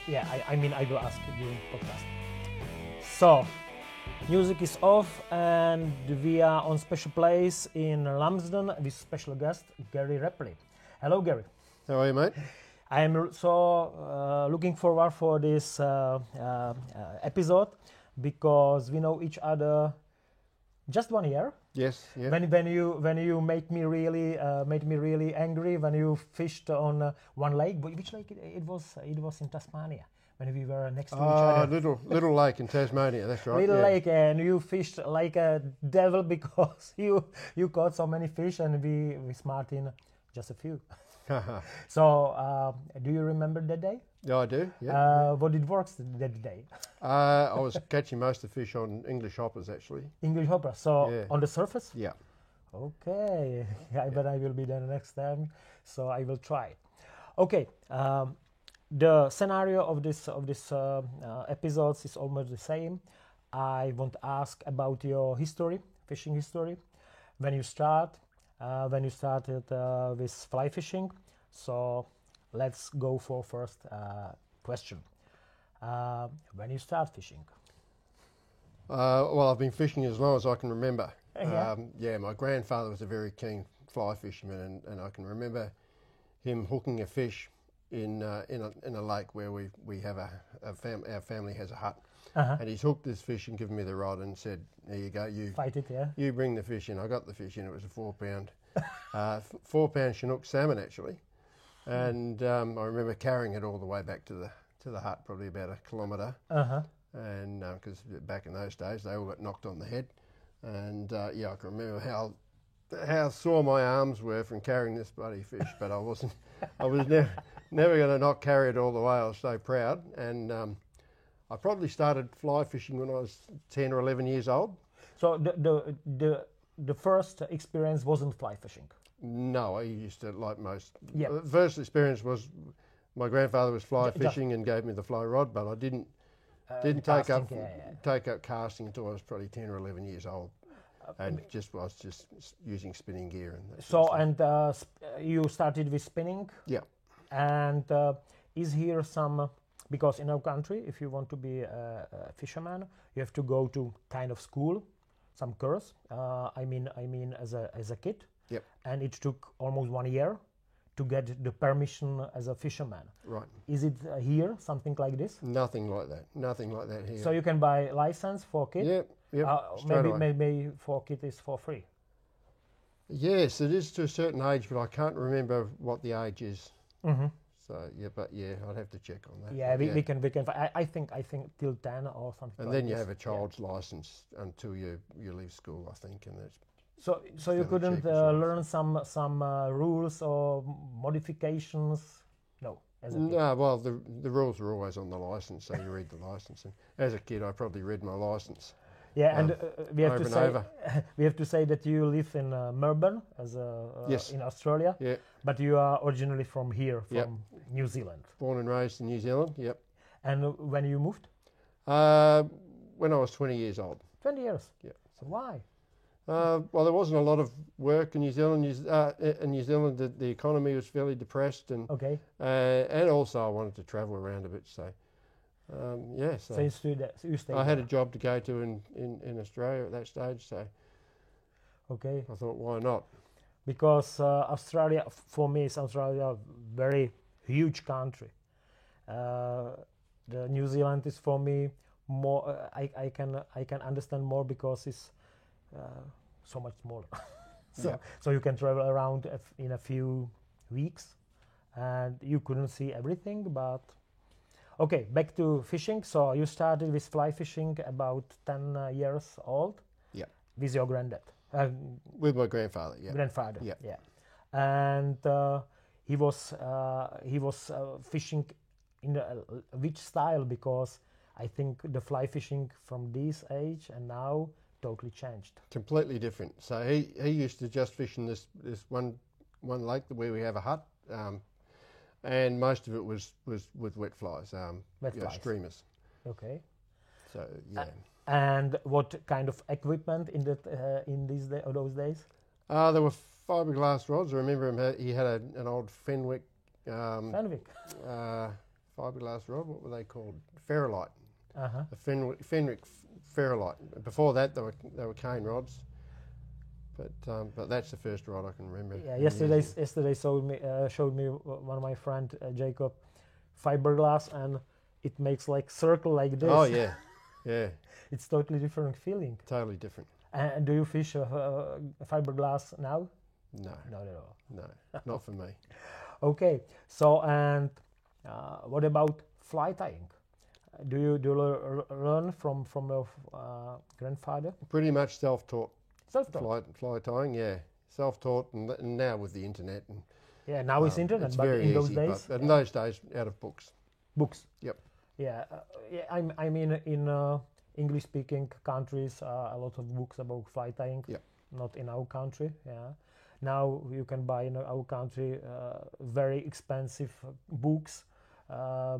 Yeah, I mean, I will ask during podcast. So, music is off, and we are on special place in Lumsden with special guest Gary Rapley. Hello, Gary. How are you, mate? I am so looking forward for this episode because we know each other just 1 year. Yes. Yeah. When you made me really angry when you fished on one lake. Which lake it was? It was in Tasmania when we were next to each other. Little lake in Tasmania. That's right. Little lake, and you fished like a devil because you caught so many fish, and we smart in just a few. So, do you remember that day? Yeah, I do. Yeah. What did work that day? I was catching most of the fish on English hoppers, actually. English hopper. So on the surface? Yeah. Okay. I bet I will be there next time. So I will try. Okay. The scenario of this episodes is almost the same. I want to ask about your history, fishing history, when you started with fly fishing. So let's go for first question. When you start fishing? Well, I've been fishing as long as I can remember. Yeah. My grandfather was a very keen fly fisherman, and I can remember him hooking a fish in a lake where we have our family has a hut. And he's hooked this fish and given me the rod and said, "There you go, you fight it, yeah. You bring the fish in." I got the fish in. It was a 4-pound Chinook salmon actually, and I remember carrying it all the way back to the hut, probably about a kilometre. And because back in those days they all got knocked on the head, and I can remember how sore my arms were from carrying this bloody fish. But I was never going to not carry it all the way. I was so proud, and I probably started fly fishing when I was 10 or 11 years old. So the first experience wasn't fly fishing? No, I used to, like most. Yeah. The first experience was my grandfather was fly fishing and gave me the fly rod, but I didn't take up casting until I was probably 10 or 11 years old, and was just using spinning gear and. So you started with spinning. Yeah. And is here some? Because in our country, if you want to be a fisherman, you have to go to kind of school, some course. I mean, as a kid. Yep. And it took almost 1 year to get the permission as a fisherman. Right. Is it here something like this? Nothing like that here. So you can buy license for kid. Yeah. Maybe for kid is for free. Yes, it is to a certain age, but I can't remember what the age is. Mm-hmm. So I'd have to check on that. Yeah, we can. I think till 10 or something. And like then you this. have a child's license until you leave school, I think, and that's. So you couldn't learn some rules or modifications? No. No, well, the rules are always on the license, so you read the license. And as a kid, I probably read my license. Yeah, and we have to say that you live in Melbourne yes. in Australia. Yeah. But you are originally from here, from New Zealand. Born and raised in New Zealand. Yep. And when you moved? When I was 20 years old. 20 years. Yeah. So why? Well, there wasn't a lot of work in New Zealand. In New Zealand, the economy was fairly depressed, and and also I wanted to travel around a bit. So, So you stayed. I had a job to go to in Australia at that stage. So, okay. I thought, why not? Because Australia, for me, is a very huge country. The New Zealand is for me more. I can understand more because it's so much smaller. So you can travel around in a few weeks, and you couldn't see everything. But okay, back to fishing. So you started with fly fishing about 10 years old. Yeah. With your granddad. With my grandfather. Yeah. Grandfather. Yeah. Yeah. And he was fishing in which style? Because I think the fly fishing from this age and now totally changed. Completely different. So he used to just fish in this one lake where we have a hut, and most of it was with wet flies, streamers. Okay. So yeah. And what kind of equipment in those days? There were fiberglass rods. I remember he had an old Fenwick fiberglass rod. What were they called? Ferrolite. Uh-huh. A Fenwick Ferrolite. Before that, they were cane rods. But that's the first rod I can remember. Yeah, yesterday showed me one of my friend Jacob fiberglass, and it makes like circle like this. Oh yeah, yeah. It's totally different feeling. Totally different. And do you fish fiberglass now? No, not at all. No, not for me. Okay, so and what about fly tying? Do you learn from your grandfather? Pretty much self-taught. Self-taught. Fly tying, yeah. Self-taught, and now with the internet. And, yeah, now it's internet, it's but very in those easy, days. But in those days, out of books. Books. Yep. Yeah, I mean in English-speaking countries, a lot of books about fly tying. Yep. Not in our country. Yeah. Now you can buy in our country very expensive books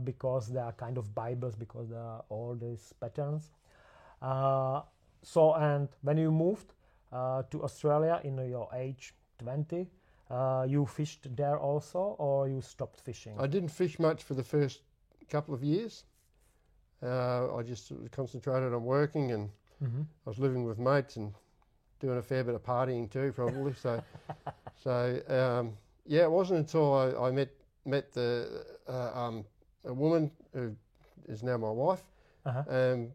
because they are kind of Bibles, because there are all these patterns. So, and when you moved to Australia in your age 20, you fished there also, or you stopped fishing? I didn't fish much for the first couple of years. I just concentrated on working, and I was living with mates and doing a fair bit of partying too, probably. Yeah, it wasn't until I met a woman who is now my wife, and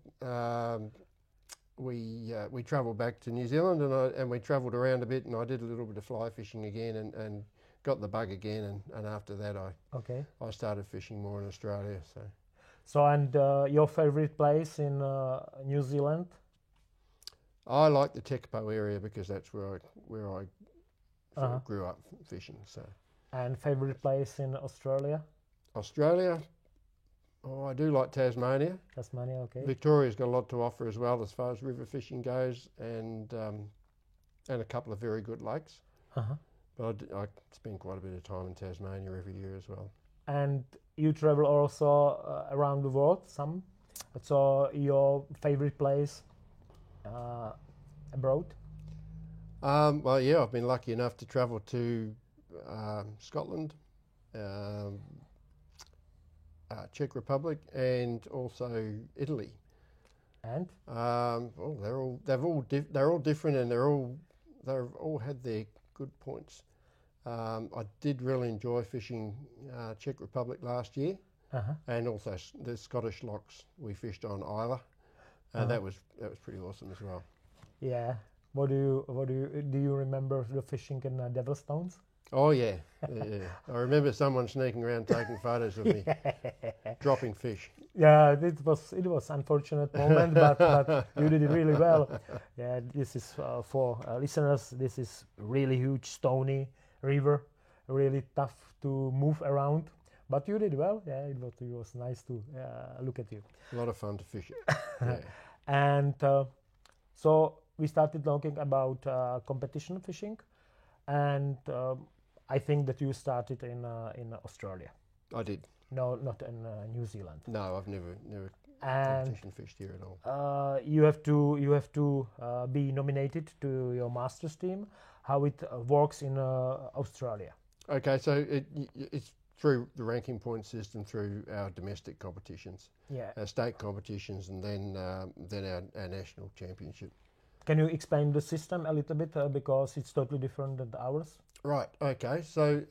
we travelled back to New Zealand, and we travelled around a bit, and I did a little bit of fly fishing again, and got the bug again, and after that I started fishing more in Australia. So and your favourite place in New Zealand? I like the Tekapo area because that's where I sort of grew up fishing. So. And favourite place in Australia? Australia, I do like Tasmania. Tasmania, okay. Victoria's got a lot to offer as well as far as river fishing goes, and a couple of very good lakes. But I spend quite a bit of time in Tasmania every year as well. And you travel also around the world, some. So your favourite place abroad? Well, yeah, I've been lucky enough to travel to Scotland, Czech Republic, and also Italy. And they're all different, and they've all had their good points. I did really enjoy fishing Czech Republic last year, and also the Scottish locks we fished on Isla, and that was pretty awesome as well. Yeah. Do you remember the fishing in Devilstones? Oh yeah. I remember someone sneaking around taking photos of me dropping fish. Yeah, it was unfortunate moment, but you did it really well. Yeah, this is for listeners. This is really huge, stony river, really tough to move around. But you did well. Yeah, it was nice to look at you. A lot of fun to fish it. Yeah. And so we started talking about competition fishing, and I think that you started in Australia. I did. No, not in New Zealand. No, I've never competition fished here at all. You have to be nominated to your masters team. How it works in Australia? Okay, so it's through the ranking point system through our domestic competitions, our state competitions, and then our national championship. Can you explain the system a little bit because it's totally different than ours? Right. Okay. So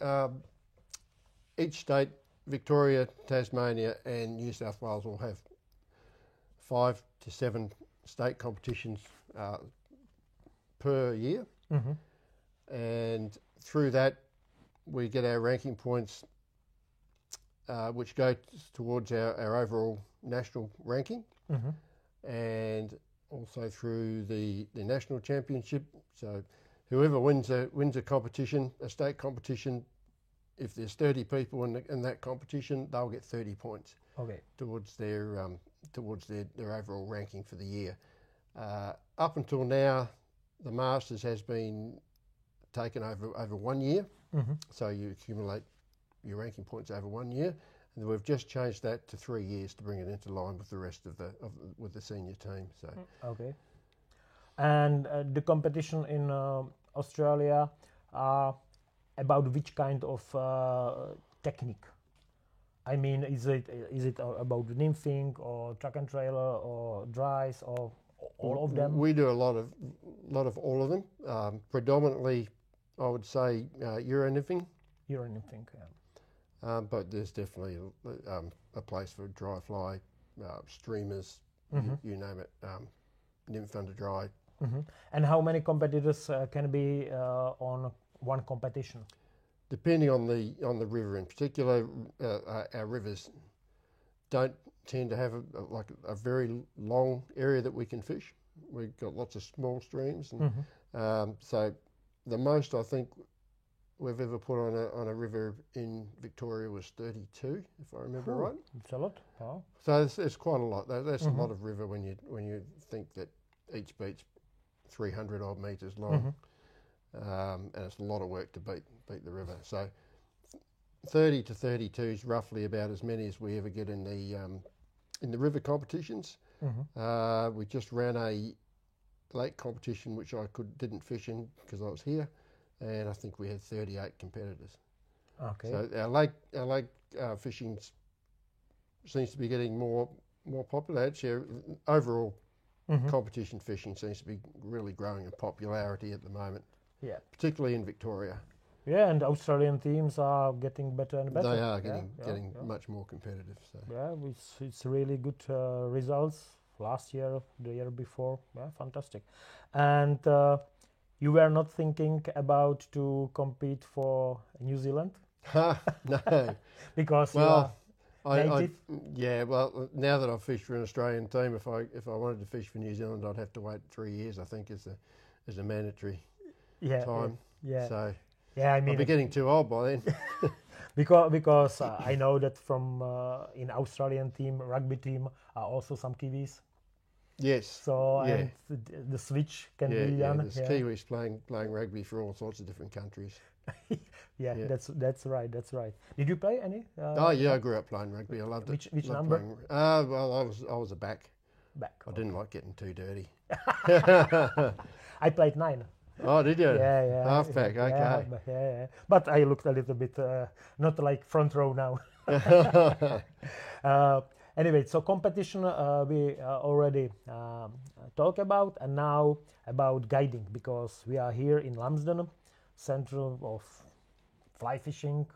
each state, Victoria, Tasmania, and New South Wales, will have 5 to 7 state competitions per year, and through that we get our ranking points, which go towards our overall national ranking, and also through the national championship. So whoever wins a competition, a state competition, if there's 30 people in that competition, they'll get 30 points towards their overall ranking for the year. Up until now, the Masters has been taken over 1 year, so you accumulate your ranking points over 1 year. And we've just changed that to 3 years to bring it into line with the rest with the senior team. So and the competition in Australia are about which kind of technique? I mean, is it about nymphing or track and trailer or dries or all of them? We do a lot of all of them. Predominantly, I would say Euro nymphing. Euro nymphing, yeah. But there's definitely a place for dry fly, streamers, you name it, nymph under dry. And how many competitors can be on one competition? Depending on the river, in particular, our rivers don't tend to have a very long area that we can fish. We've got lots of small streams, and so the most I think we've ever put on a river in Victoria was 32, if I remember right. It's a lot. Oh. So it's quite a lot. That's a lot of river when you think that each beach's 300 odd metres long, and it's a lot of work to beat the river. So 30 to 32 is roughly about as many as we ever get in the river competitions. We just ran a lake competition which I didn't fish in because I was here, and I think we had 38 competitors. Okay. So our lake fishing seems to be getting more popular. Actually, overall competition fishing seems to be really growing in popularity at the moment. Yeah. Particularly in Victoria. Yeah, and Australian teams are getting better and better. They are getting much more competitive. So. Yeah, it's really good results. Last year, the year before, yeah, fantastic. And you were not thinking about to compete for New Zealand? No. Because you are native? Well, now that I've fished for an Australian team, if I wanted to fish for New Zealand, I'd have to wait 3 years, I think, as a mandatory time. Yeah. So yeah, I mean, I'll be getting too old by then. because I know that from in Australian team, rugby team, are also some Kiwis. Yes. So and the switch can be done. There's Kiwis playing rugby for all sorts of different countries. That's right. Did you play any? I grew up playing rugby. I loved it. Which number? Well, I was a back. I didn't like getting too dirty. I played 9. Oh, did you? Yeah. Halfback, okay. Yeah. But I looked a little bit not like front row now. Anyway, so competition we already talked about, and now about guiding, because we are here in Lumsden, central of fly fishing.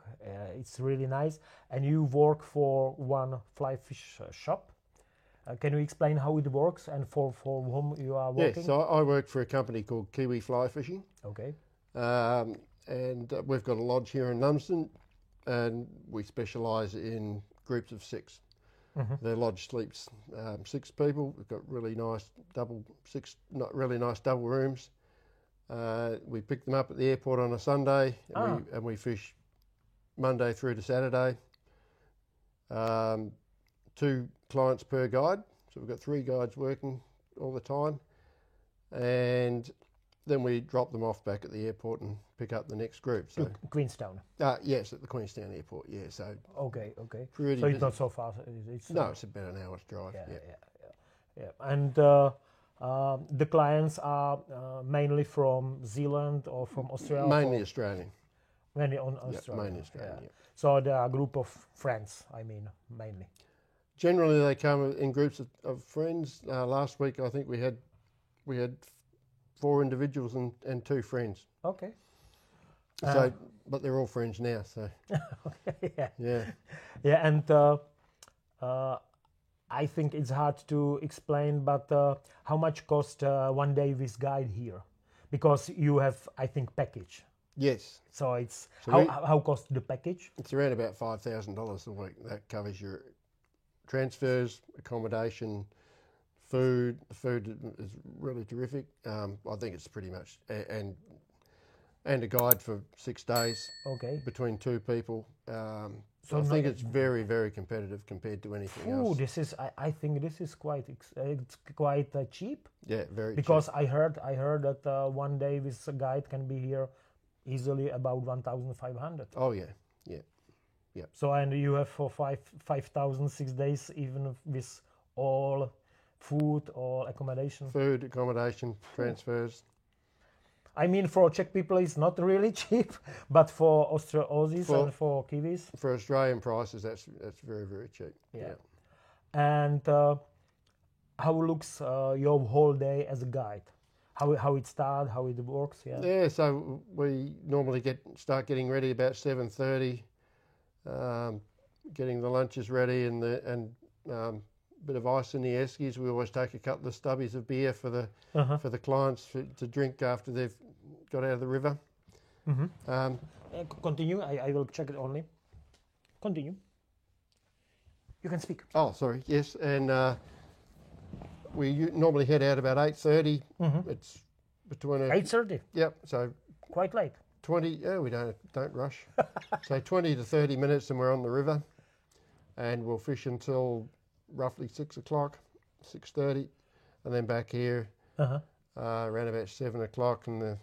It's really nice, and you work for one fly fish shop. Can you explain how it works and for whom you are working? Yes, so I work for a company called Kiwi Fly Fishing. Okay. And we've got a lodge here in Lumsden, and we specialise in groups of 6. The lodge sleeps 6 people. We've got really nice double rooms. We pick them up at the airport on a Sunday, and we fish Monday through to Saturday. 2 clients per guide, so we've got 3 guides working all the time, and then we drop them off back at the airport and pick up the next group. So Queenstown. Yes, at the Queenstown airport. Yeah, so okay. So busy. it's not so far. It's about an hour's drive. Yeah. And the clients are mainly from Zealand or from Australia. Mainly Australian. Mainly on Australia. Mainly Australian. Yeah. So there are a group of friends. I mean, mainly. Generally, they come in groups of friends. Last week, I think we had 4 individuals and 2 friends. Okay. So, but they're all friends now. So. Okay. Yeah. And I think it's hard to explain, but how much cost one day with guide here? Because you have, I think, package. Yes. So it's how cost the package? It's around about $5,000 a week. That covers your transfers, accommodation, food. The food is really terrific. I think it's pretty much and a guide for 6 days. Okay. Between 2 people. So I think it's very, very competitive compared to anything else. This is. I think this is quite cheap. Yeah, very. Because cheap. I heard that one day with a guide can be here easily about 1,500. Oh yeah. So and you have for 5,000 6 days, even with all food or accommodation. Food, accommodation, transfers. I mean, for Czech people, it's not really cheap, but for Aussies and for Kiwis, for Australian prices, that's very, very cheap. Yeah. And how looks your whole day as a guide? How it starts, how it works? Yeah. Yeah. So we normally start getting ready about 7:30, getting the lunches ready and bit of ice in the eskies. We always take a couple of stubbies of beer for the clients to drink after they've got out of the river. Continue. I will check it only. Continue. You can speak. Oh, sorry. Yes, and we normally head out about 8:30. It's between 8:30. Yep. So quite late. 20. Yeah, we don't rush. So 20 to 30 minutes, and we're on the river, and we'll fish until roughly 6 o'clock, 6:30, and then back here around about 7 o'clock, and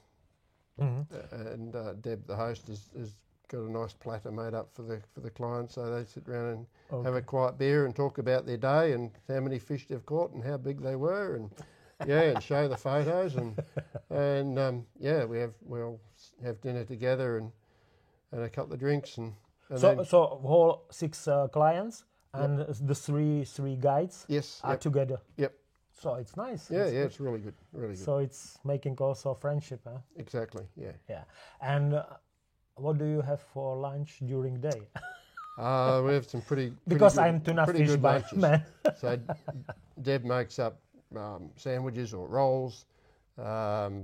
Deb, the host, has got a nice platter made up for the clients, so they sit around and have a quiet beer and talk about their day and how many fish they've caught and how big they were, and and show the photos, and we'll have dinner together and a couple of drinks, and so whole 6 clients. And the three guides are together. Yep. So it's nice. Yeah, it's really good, really good. So it's making also friendship, huh? Exactly. Yeah. Yeah. And what do you have for lunch during the day? We have some pretty because good, I'm tuna pretty fish good by lunches. man. So Deb makes up sandwiches or rolls. The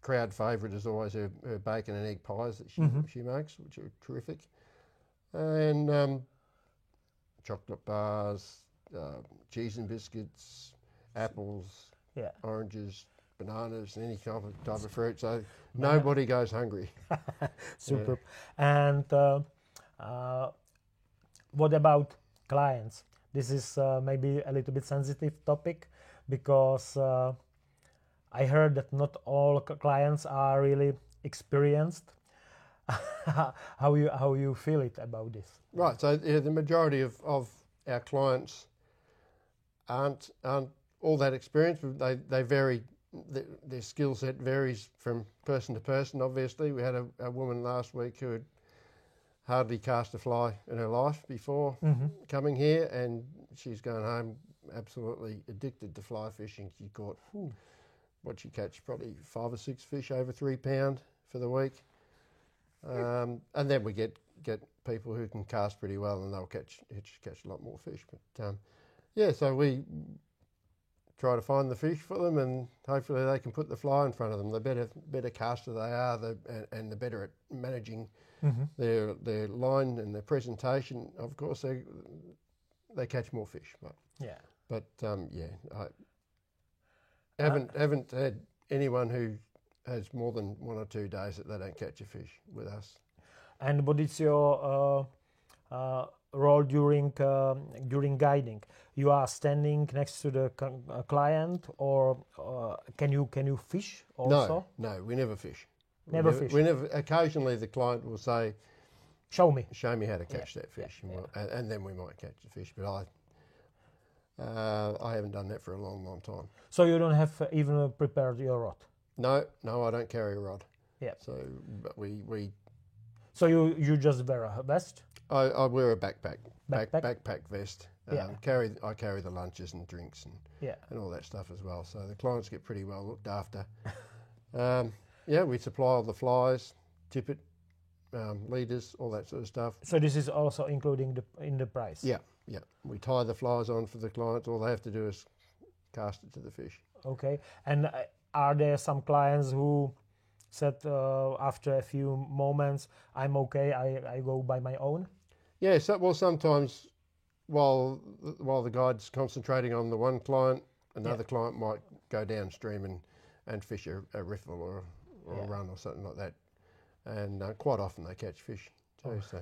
crowd favourite is always her bacon and egg pies that she makes, which are terrific. And chocolate bars, cheese and biscuits, apples, oranges, bananas, any type of fruit. So nobody goes hungry. Super. And what about clients? This is maybe a little bit sensitive topic because I heard that not all clients are really experienced. How you feel it about this? Right. So the majority of our clients aren't all that experienced. They vary. Their skill set varies from person to person. Obviously, we had a woman last week who had hardly cast a fly in her life before coming here, and she's going home absolutely addicted to fly fishing. She caught she catch probably 5 or 6 fish over 3 pound for the week. And then we get people who can cast pretty well, and they'll catch a lot more fish. But so we try to find the fish for them, and hopefully they can put the fly in front of them. The better caster they are, and the better at managing their line and their presentation. Of course, they catch more fish. But I haven't had anyone who has more than 1 or 2 days that they don't catch a fish with us. And what is your role during guiding? You are standing next to the client, or can you fish also? No, we never fish. Never fish. We never. Occasionally, the client will say, "Show me how to catch that fish," and then we might catch the fish. But I haven't done that for a long, long time. So you don't have even prepared your rod? No, I don't carry a rod. Yeah. So but we. So you just wear a vest? I wear a backpack vest. I carry the lunches and drinks and all that stuff as well. So the clients get pretty well looked after. We supply all the flies, tippet, leaders, all that sort of stuff. So this is also including in the price? Yeah. We tie the flies on for the clients. All they have to do is cast it to the fish. Okay. And are there some clients who said after a few moments, I'm okay, I go by my own? Yeah, sometimes while the guide's concentrating on the one client, another client might go downstream and fish a riffle or a run or something like that. And quite often they catch fish too. So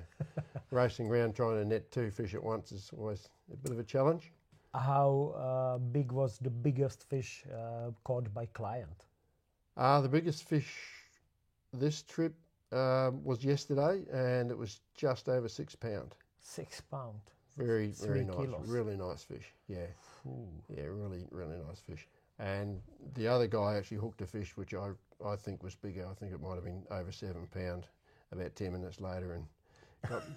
racing around trying to net 2 fish at once is always a bit of a challenge. How big was the biggest fish caught by client? The biggest fish this trip was yesterday, and it was just over 6 pound. 6 pound. Very nice, kilos. really nice fish. Yeah. Ooh. Yeah, really nice fish. And the other guy actually hooked a fish which I think was bigger. I think it might have been over 7 pound about 10 minutes later, and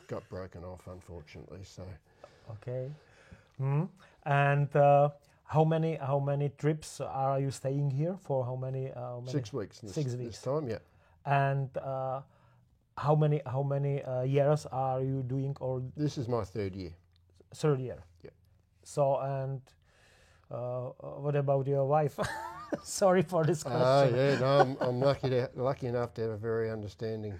got broken off, unfortunately. So. Okay. And how many trips are you staying here for? How many 6 weeks. 6 weeks. This time, yeah. And how many years are you doing? Or this is my 3rd year. 3rd year. Yeah. So, and what about your wife? Sorry for this question. Yeah, no, I'm lucky enough to have a very understanding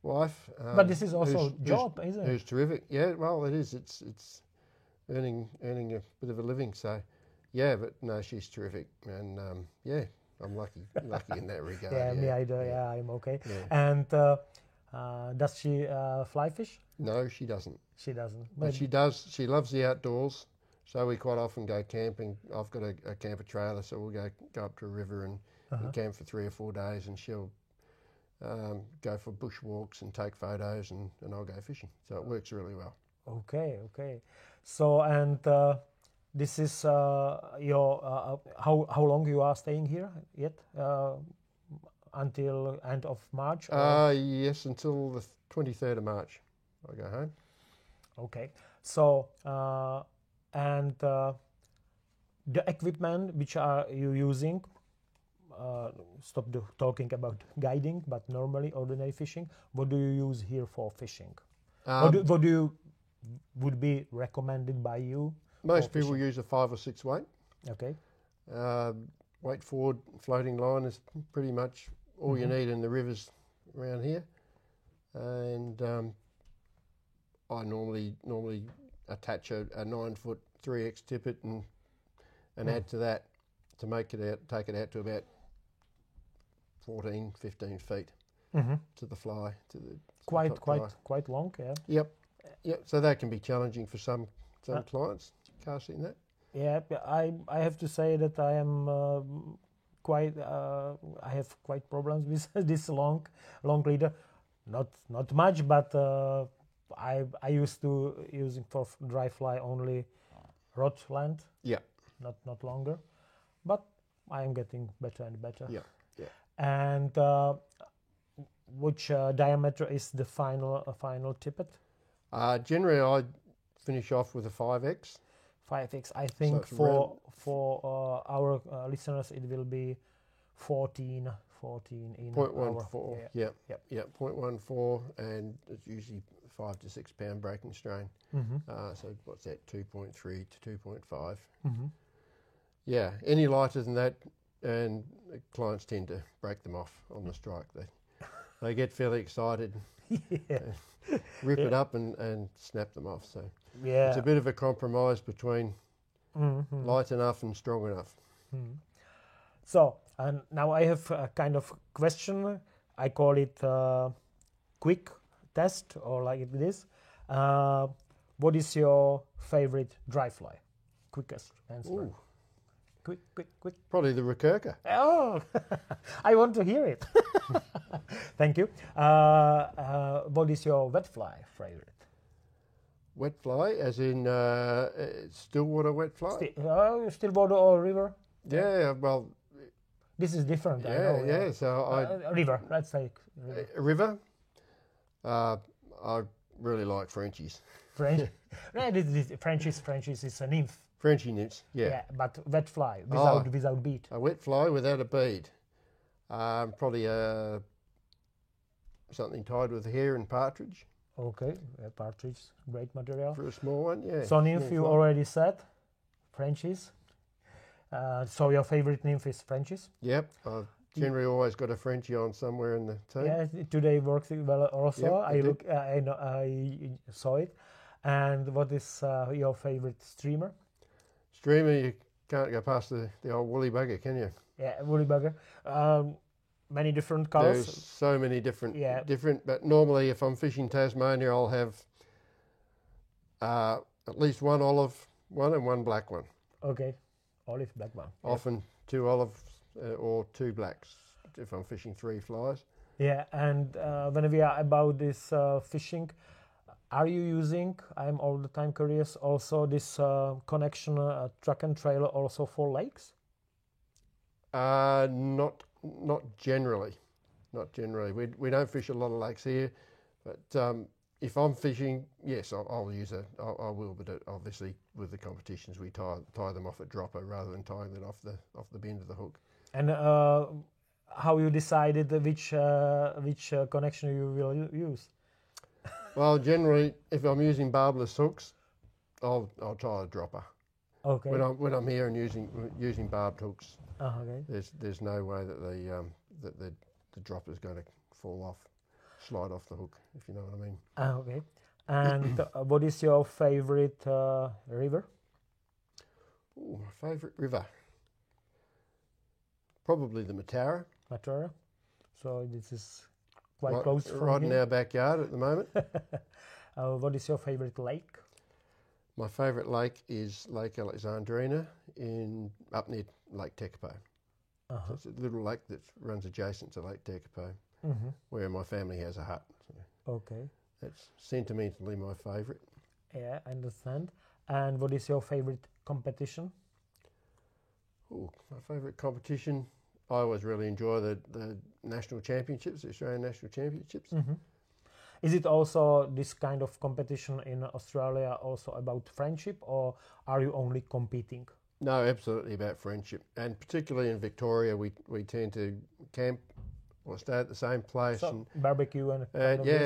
wife. But this is also job, isn't it? Who's terrific. Yeah, well, it is. It's earning a bit of a living. So, yeah, but no, she's terrific, and yeah, I'm lucky in that regard. Yeah, me either. Yeah, I'm okay. Yeah. And does she fly fish? No, she doesn't. She doesn't. But she does. She loves the outdoors. So we quite often go camping. I've got a camper trailer, so we'll go up to a river and camp for 3 or 4 days, and she'll go for bushwalks and take photos, and I'll go fishing. So it works really well. Okay. So, and this is your how long you are staying here yet? Until end of March? Yes, until the 23rd of March. I go home. Okay. So. And the equipment which are you using, stop talking about guiding, but normally ordinary fishing, what do you use here for fishing? What do you would be recommended by you? Most people use a 5 or 6 weight. Okay. Weight forward floating line is pretty much all you need in the rivers around here. And I normally attach a 9-foot 3X tippet and add to that to take it out to about 14, 15 feet to the fly. Quite long, yeah. Yep. So that can be challenging for some clients casting that. Yeah, I have to say that I am I have quite problems with this long leader. Not much, but I used to using for dry fly only rod length. Yeah. Not longer, but I am getting better and better. Yeah. And which diameter is the final tippet? Generally, I finish off with a 5X. 5X. I think so for our listeners, it will be 14 in 0.14. Yeah. 0.14, and it's usually 5 to 6 pound breaking strain. So what's that? 2.3 to 2.5. Yeah. Any lighter than that, and clients tend to break them off on the strike. They get fairly excited. Rip it up and snap them off. So it's a bit of a compromise between light enough and strong enough. So and now I have a kind of question. I call it quick test or like this. What is your favorite dry fly? Quickest answer. Ooh. Quick. Probably the recurker. Oh, I want to hear it. Thank you. What is your wet fly favorite? Wet fly, as in stillwater wet fly? Stillwater or river? Yeah, well... This is different, I know. Yeah, so river, let's say. River? I really like Frenchies. French? Frenchies is a nymph. Frenchy nymphs, yeah. But wet fly, without bead. A wet fly without a bead. Probably something tied with hair and partridge. Okay, partridge, great material. For a small one, yeah. So nymph you already said, Frenchies. So your favorite nymph is Frenchies? Yep, I've generally always got a Frenchie on somewhere in the team. Yeah, today works well also. Yep, I saw it. And what is your favorite streamer? Streamer, you can't go past the old woolly bugger, can you? Yeah, woolly bugger. Many different colours. There's so many different, but normally if I'm fishing Tasmania, I'll have at least one olive one and one black one. Okay, olive, black one. Often 2 olives or 2 blacks if I'm fishing 3 flies. Yeah, and when we are about this fishing, are you using, I'm all the time curious, also this connection track and trailer also for lakes? Not generally. Not generally. We don't fish a lot of lakes here, but if I'm fishing, yes, I'll use I will. But obviously, with the competitions, we tie them off at dropper rather than tying them off the bend of the hook. And how you decided which connection you will use? Well, generally, if I'm using barbless hooks, I'll tie a dropper. Okay. When I'm here and using barbed hooks, Okay. there's no way that the dropper's going to slide off the hook, if you know what I mean. Okay. And what is your favorite river? Ooh, my favourite river? Probably the Matara. Matara. So this is quite close from right in here. our backyard at the moment. What is your favorite lake? My favourite lake is Lake Alexandrina up near Lake Tekapo. So it's a little lake that runs adjacent to Lake Tekapo, where my family has a hut. So Okay. that's sentimentally my favourite. Yeah, I understand. And what is your favorite competition? Ooh, my favourite competition, I always really enjoy the national championships, the Australian national championships. Is it also this kind of competition in Australia also about friendship, or are you only competing? No, absolutely about friendship. And particularly in Victoria, we tend to camp or stay at the same place. So and barbecue and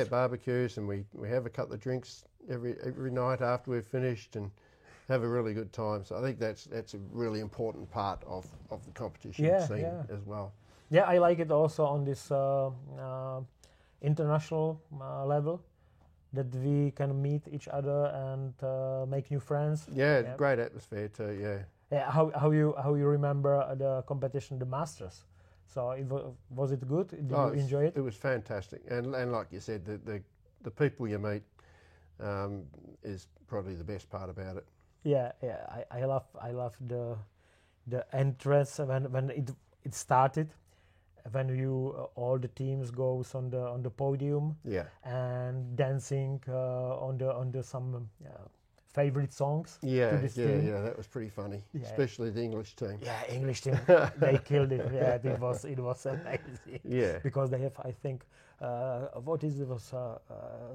barbecues, and we have a couple of drinks every night after we've finished and have a really good time. So I think that's a really important part of the competition scene as well. Yeah, I like it also on this international level, that we can meet each other and make new friends. Yeah, great atmosphere too. Yeah. Yeah, how you remember the competition, the Masters? So was it good? Did you enjoy it? It was fantastic, and like you said, the people you meet is probably the best part about it. Yeah, I love the entrance when it started, when all the teams goes on the podium, and dancing on the some favorite songs. Yeah, that was pretty funny, especially the English team. Yeah, English team, they killed it. Yeah, it was amazing. Yeah, because they have, I think,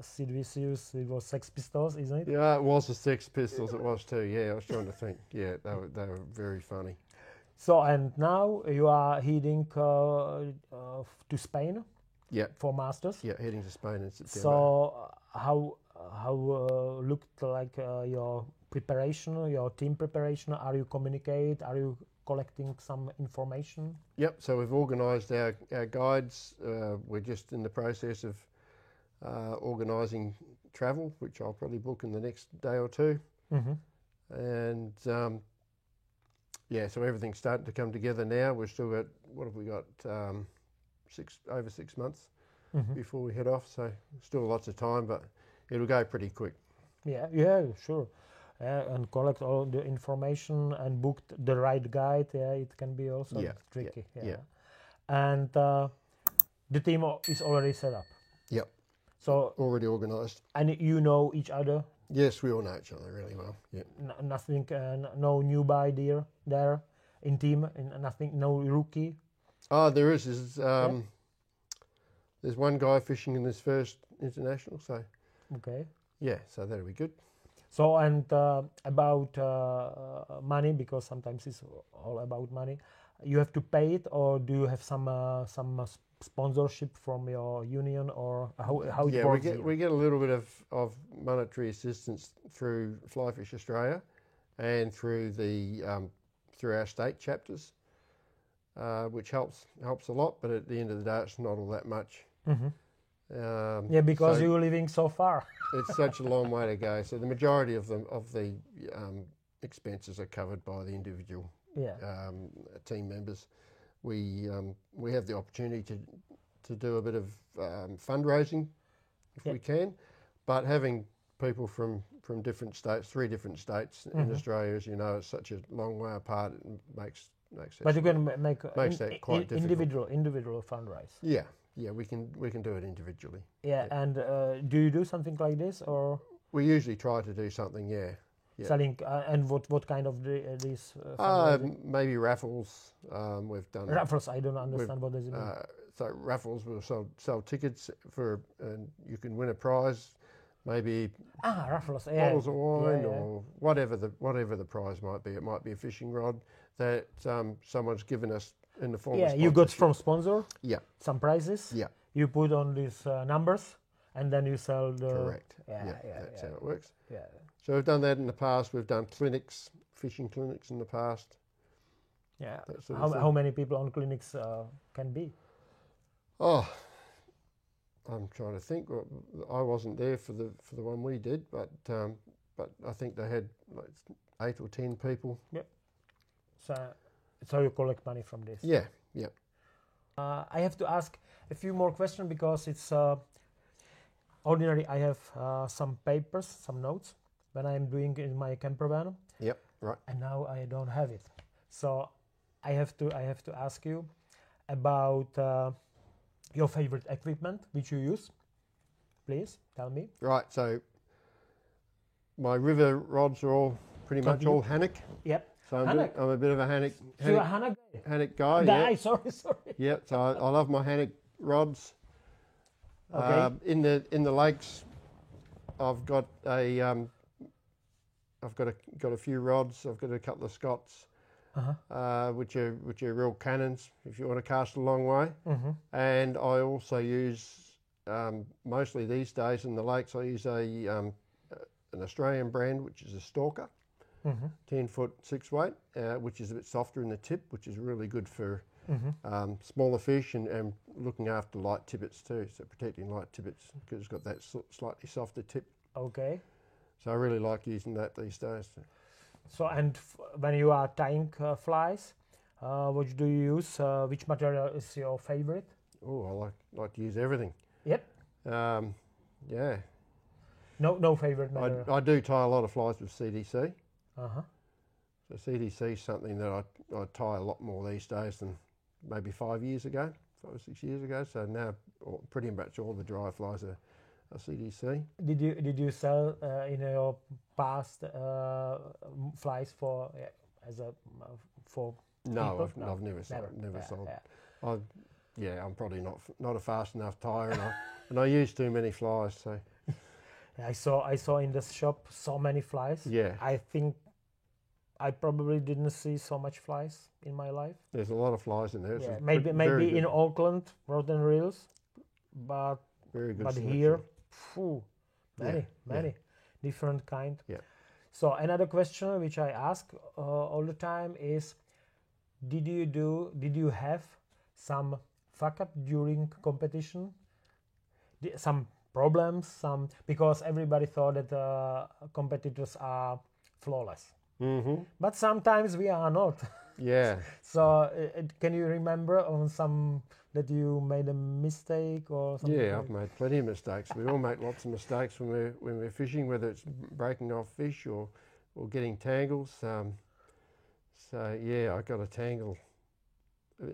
Sid Vicious, it was Sex Pistols, isn't it? Yeah, it was the Sex Pistols. It was too. Yeah, I was trying to think. Yeah, they were very funny. So, and now you are heading to Spain. Yeah. For Masters. Yeah, heading to Spain in September. So how looked like your preparation, your team preparation? Are you communicate? Are you collecting some information? Yep. So we've organised our guides. We're just in the process of organising travel, which I'll probably book in the next day or two. And so everything's starting to come together now. We've still got, what have we got? Over 6 months before we head off. So still lots of time, but it'll go pretty quick. Yeah, sure. And collect all the information and book the right guide. Yeah, it can be also tricky. Yeah. And the team is already set up. Yep. So already organised. And you know each other? Yes, we all know each other really well. Yeah. Nothing, no newbie there in team, nothing, no rookie. Oh, there is. There's one guy fishing in his first international, so. Okay. Yeah, so that'll be good. So, and about money, because sometimes it's all about money, you have to pay it, or do you have some sponsorship from your union, or how it works? Yeah, we get a little bit of monetary assistance through Fly Fish Australia and through through our state chapters, which helps a lot. But at the end of the day, it's not all that much. Because you're living so far. It's such a long way to go. So the majority of the expenses are covered by the individual team members. We have the opportunity to do a bit of fundraising if we can, but having people from different states, 3 different states in Australia, as you know, is such a long way apart. It makes that. But you can make that quite difficult. individual fundraise. Yeah, we can do it individually. Yeah. And do you do something like this, or? We usually try to do something. selling. And what kind of these? Maybe raffles. We've done raffles. I don't understand what does it mean. So raffles will sell tickets for, and you can win a prize. Maybe raffles, bottles of wine or whatever the prize might be. It might be a fishing rod that someone's given us in the form of sponsorship. You got from sponsor. Yeah. Some prizes. Yeah. You put on these numbers, and then you sell the. Correct. That's how it works. Yeah. So we've done that in the past. We've done clinics, fishing clinics in the past. Yeah. Sort of how many people on clinics can be? Oh, I'm trying to think. Well, I wasn't there for the one we did, but I think they had like 8 or 10 people. Yep. So you collect money from this. Yeah. I have to ask a few more questions because it's ordinary. I have some papers, some notes when I'm doing in my camper van. Yep. Right. And now I don't have it, so I have to ask you about your favorite equipment which you use. Please tell me. Right. So my river rods are all pretty much all Hannock. Yep. So I'm a bit of a Hannock. So you're a Hannock guy? Hannock guy. Guy, yeah. Sorry. Yep. So I love my Hannock rods. Okay. In the lakes, I've got a few rods. I've got a couple of Scots, which are real cannons if you want to cast a long way. Mm-hmm. And I also use mostly these days in the lakes. I use an Australian brand, which is a Stalker. 10-foot 6-weight, which is a bit softer in the tip, which is really good for smaller fish and looking after light tippets too, so protecting light tippets because it's got that slightly softer tip. Okay. So I really like using that these days. So when you are tying flies, what do you use? Which material is your favorite? Oh, I like to use everything. Yep. Yeah. No favorite material. I do tie a lot of flies with CDC. Uh-huh. So CDC is something that I tie a lot more these days than maybe 5 years ago, 5 or 6 years ago. So now pretty much all the dry flies are CDC. Did you sell in your past flies for for No, people? I've never sold. I'm probably not a fast enough tyer, and I use too many flies. So I saw in this shop so many flies. Yeah. I think I probably didn't see so much flies in my life. There's a lot of flies in there. Yeah. Maybe in Auckland, Rod and Reels, but very good. But selection. here, many different kind. Yeah. So another question which I ask all the time is, did you have some fuck up during competition? Some problems, because everybody thought that competitors are flawless. Mm-hmm. But sometimes we are not. Yeah. So can you remember on some that you made a mistake or something? Yeah, I've made plenty of mistakes. We all make lots of mistakes when we're fishing, whether it's breaking off fish or getting tangles. So yeah, I got a tangle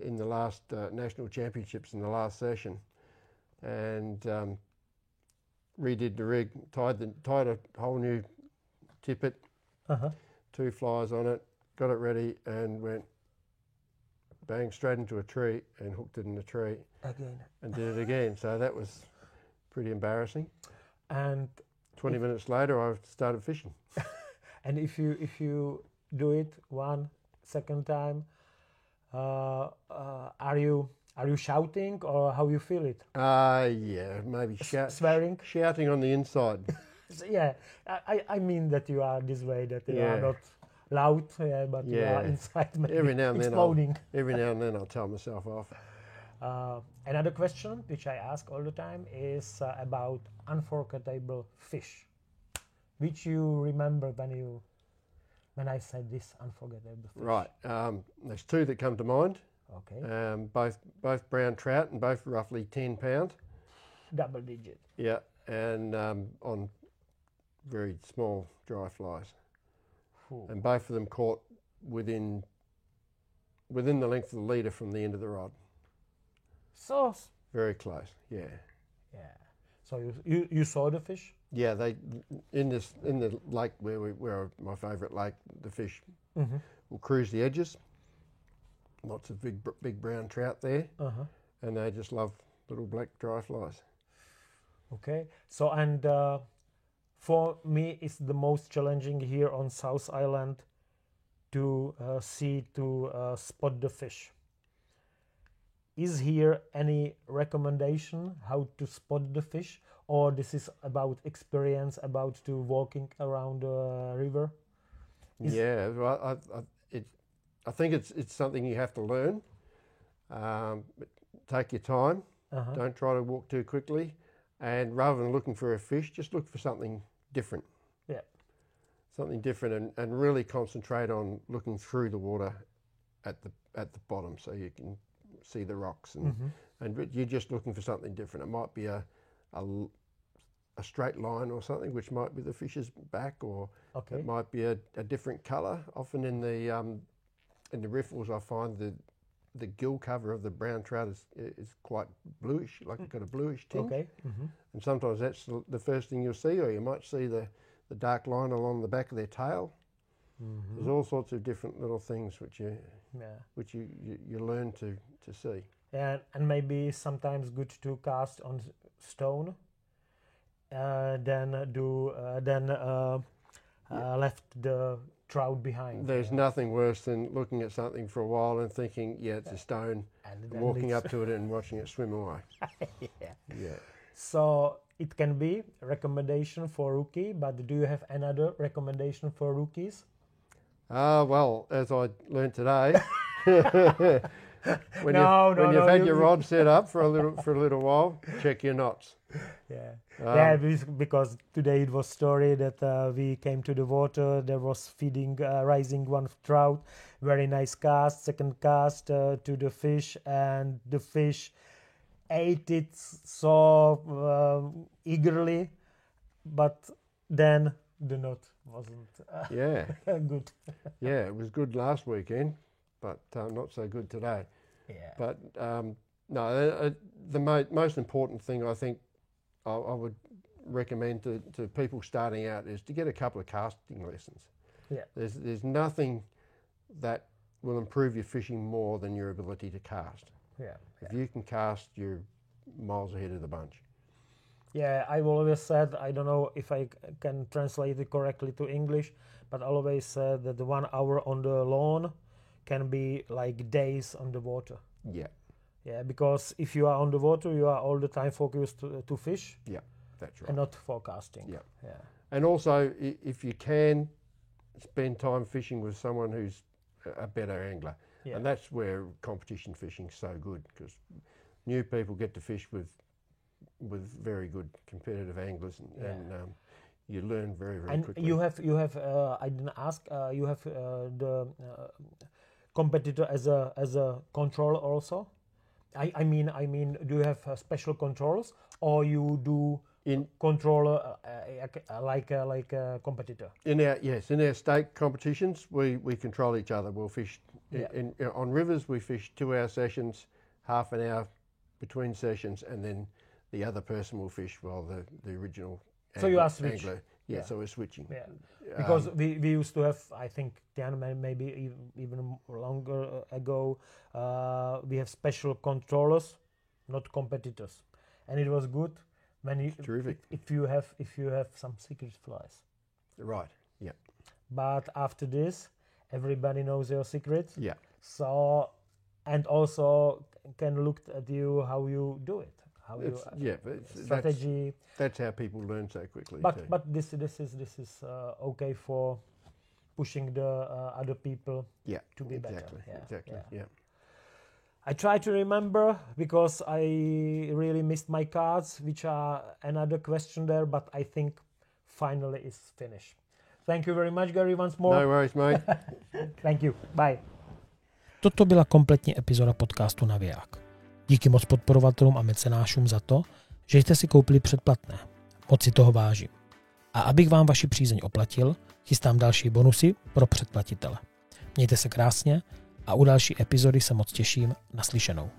in the last national championships in the last session, and redid the rig, tied a whole new tippet, 2 flies on it, got it ready, and went bang straight into a tree and hooked it in the tree again, and did it again. So that was pretty embarrassing. And 20 minutes later, I started fishing. And if you do it second time, are you shouting or how you feel it? Yeah, maybe swearing, shouting on the inside. Yeah, I mean that you are this way, that you are not loud, but you are inside maybe every now and exploding. Every now and then I'll tell myself off. Another question which I ask all the time is about unforgettable fish, which you remember when I said this unforgettable fish. Right, there's 2 that come to mind. Okay. Both brown trout and both roughly 10 pound. Double digit. Yeah, and on very small dry flies. Ooh. And both of them caught within the length of the leader from the end of the rod. So very close. Yeah. Yeah. So you saw the fish? Yeah, they in the lake where my favourite lake, the fish will cruise the edges. Lots of big brown trout there, and they just love little black dry flies. Okay, so and for me, it's the most challenging here on South Island to spot the fish. Is here any recommendation how to spot the fish, or this is about experience, about to walking around the river? Well, I think it's something you have to learn. Take your time. Don't try to walk too quickly, and rather than looking for a fish, just look for something different. Yeah, something different, and really concentrate on looking through the water at the bottom, so you can see the rocks, and you're just looking for something different. It might be a straight line or something, which might be the fish's back, or it might be a different colour. Often in the riffles, I find the gill cover of the brown trout is quite bluish, like it's got a bluish tinge. And sometimes that's the first thing you'll see, or you might see the dark line along the back of their tail. There's all sorts of different little things which you learn to see. And maybe sometimes good to cast on stone, then left the trout behind. There's nothing worse than looking at something for a while and thinking, it's a stone, and walking up to it and watching it swim away. So it can be a recommendation for rookie, but do you have another recommendation for rookies? Well, as I learned today, when you've had your rod set up for a little while, check your knots. Because today it was story that we came to the water, there was feeding, rising one trout, very nice cast, second cast to the fish, and the fish ate it so eagerly, but then the knot wasn't good. It was good last weekend, but not so good today. But the most important thing I think I would recommend to people starting out is to get a couple of casting lessons. There's nothing that will improve your fishing more than your ability to cast. If you can cast, you're miles ahead of the bunch. I've always said, I don't know if I can translate it correctly to English, but I always said that the 1 hour on the lawn can be like days on the water. Because if you are on the water, you are all the time focused to fish. That's right. And not forecasting. And also, if you can, spend time fishing with someone who's a better angler. And that's where competition fishing is so good, because new people get to fish with very good competitive anglers, and you learn very, very quickly. And you have I didn't ask, you have the competitor as a controller also? I mean, do you have special controls, or you do controller like a competitor? In our state competitions, we control each other. We'll fish on rivers. We fish 2-hour sessions, half an hour between sessions, and then the other person will fish while the original so you are switching. Angler. So we're switching. Because we used to have, I think, maybe even longer ago, we have special controllers, not competitors, and it was good when you terrific if you have some secret flies. Right. But after this, everybody knows your secrets. So, and also can look at you how you do it. Strategy. That's how people learn so quickly. But this is okay for pushing the other people to be better. Exactly. I try to remember, because I really missed my cards, which are another question there, but I think finally it's finished. Thank you very much, Gary, once more. No worries, mate. Thank you. Bye. Toto byla kompletní epizoda podcastu Naviják. Díky moc podporovatelům a mecenášům za to, že jste si koupili předplatné. Moc si toho vážím. A abych vám vaši přízeň oplatil, chystám další bonusy pro předplatitele. Mějte se krásně a u další epizody se moc těším. Naslyšenou.